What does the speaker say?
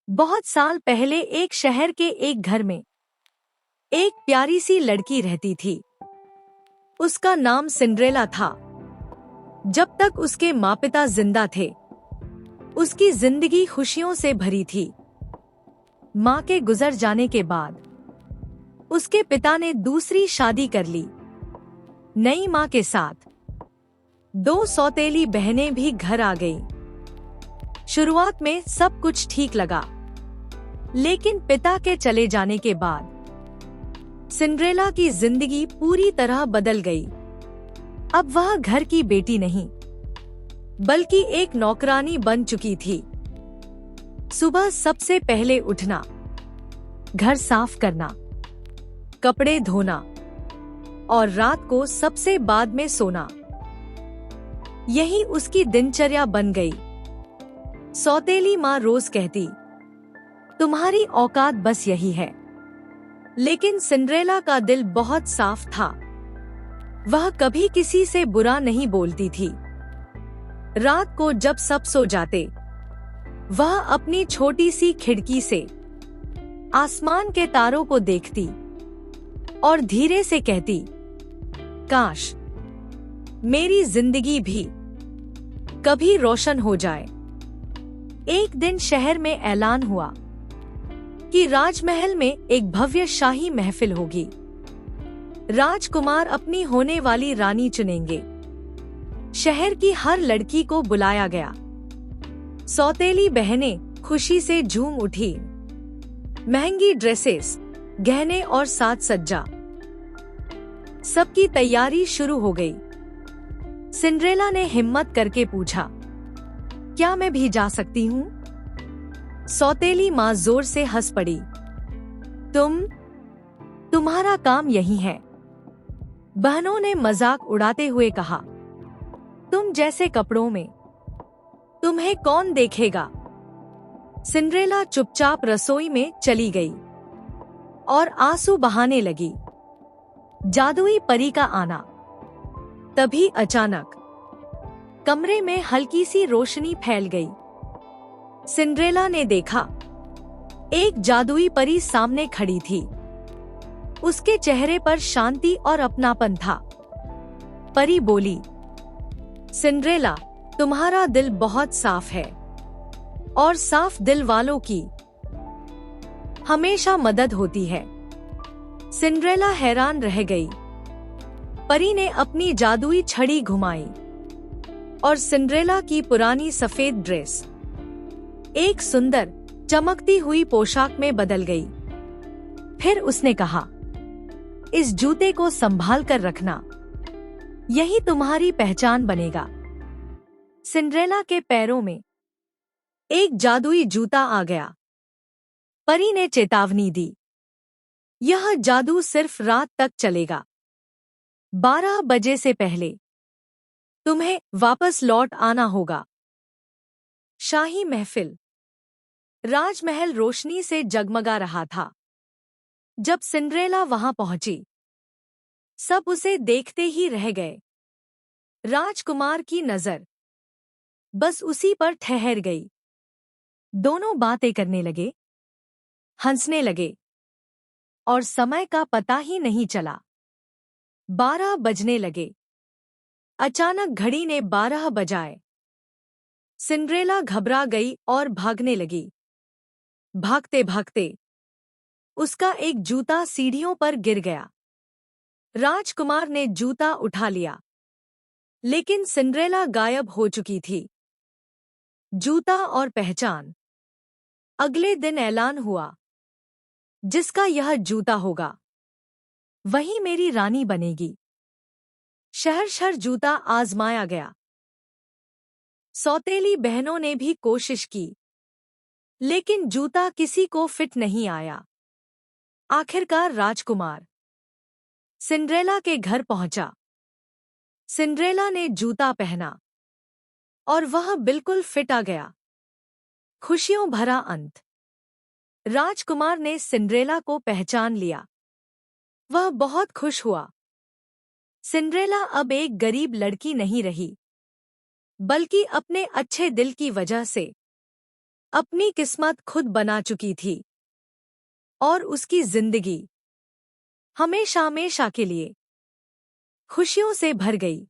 बहुत साल पहले एक शहर के एक घर में एक प्यारी सी लड़की रहती थी। उसका नाम सिंड्रेला था। जब तक उसके माँ पिता जिंदा थे, उसकी जिंदगी खुशियों से भरी थी। माँ के गुजर जाने के बाद उसके पिता ने दूसरी शादी कर ली। नई माँ के साथ दो सौतेली बहनें भी घर आ गईं। शुरुआत में सब कुछ ठीक लगा, लेकिन पिता के चले जाने के बाद सिंड्रेला की जिंदगी पूरी तरह बदल गई। अब वह घर की बेटी नहीं, बल्कि एक नौकरानी बन चुकी थी। सुबह सबसे पहले उठना, घर साफ करना, कपड़े धोना और रात को सबसे बाद में सोना, यही उसकी दिनचर्या बन गई। सौतेली माँ रोज कहती, तुम्हारी औकात बस यही है। लेकिन सिंड्रेला का दिल बहुत साफ था। वह कभी किसी से बुरा नहीं बोलती थी। रात को जब सब सो जाते, वह अपनी छोटी सी खिड़की से आसमान के तारों को देखती और धीरे से कहती, काश मेरी जिंदगी भी कभी रोशन हो जाए। एक दिन शहर में ऐलान हुआ कि राजमहल में एक भव्य शाही महफिल होगी। राजकुमार अपनी होने वाली रानी चुनेंगे। शहर की हर लड़की को बुलाया गया। सौतेली बहनें खुशी से झूम उठी। महंगी ड्रेसेस, गहने और साज सज्जा, सबकी तैयारी शुरू हो गई। सिंड्रेला ने हिम्मत करके पूछा, क्या मैं भी जा सकती हूँ? सौतेली माँ जोर से हंस पड़ी। तुम्हारा काम यही है, बहनों ने मजाक उड़ाते हुए कहा। तुम जैसे कपड़ों में तुम्हें कौन देखेगा? सिंड्रेला चुपचाप रसोई में चली गई और आंसू बहाने लगी। जादुई परी का आना। तभी अचानक कमरे में हल्की सी रोशनी फैल गई। सिंड्रेला ने देखा, एक जादुई परी सामने खड़ी थी। उसके चेहरे पर शांति और अपनापन था। परी बोली, सिंड्रेला, तुम्हारा दिल बहुत साफ है और साफ दिल वालों की हमेशा मदद होती है। सिंड्रेला हैरान रह गई। परी ने अपनी जादुई छड़ी घुमाई और सिंड्रेला की पुरानी सफेद ड्रेस एक सुंदर चमकती हुई पोशाक में बदल गई। फिर उसने कहा, इस जूते को संभाल कर रखना, यही तुम्हारी पहचान बनेगा। सिंड्रेला के पैरों में एक जादुई जूता आ गया। परी ने चेतावनी दी, यह जादू सिर्फ रात तक चलेगा। 12 बजे से पहले तुम्हें वापस लौट आना होगा। शाही महफिल। राजमहल रोशनी से जगमगा रहा था। जब सिंड्रेला वहां पहुंची, सब उसे देखते ही रह गए। राजकुमार की नजर बस उसी पर ठहर गई। दोनों बातें करने लगे, हंसने लगे और समय का पता ही नहीं चला। 12 बजने लगे। अचानक घड़ी ने 12 बजाए। सिंड्रेला घबरा गई और भागने लगी। भागते भागते उसका एक जूता सीढ़ियों पर गिर गया। राजकुमार ने जूता उठा लिया, लेकिन सिंड्रेला गायब हो चुकी थी। जूता और पहचान। अगले दिन ऐलान हुआ, जिसका यह जूता होगा, वही मेरी रानी बनेगी। शहर शहर जूता आजमाया गया। सौतेली बहनों ने भी कोशिश की, लेकिन जूता किसी को फिट नहीं आया। आखिरकार राजकुमार सिंड्रेला के घर पहुंचा। सिंड्रेला ने जूता पहना और वह बिल्कुल फिट आ गया। खुशियों भरा अंत। राजकुमार ने सिंड्रेला को पहचान लिया। वह बहुत खुश हुआ। सिंड्रेला अब एक गरीब लड़की नहीं रही, बल्कि अपने अच्छे दिल की वजह से अपनी किस्मत खुद बना चुकी थी और उसकी जिंदगी हमेशा हमेशा के लिए खुशियों से भर गई।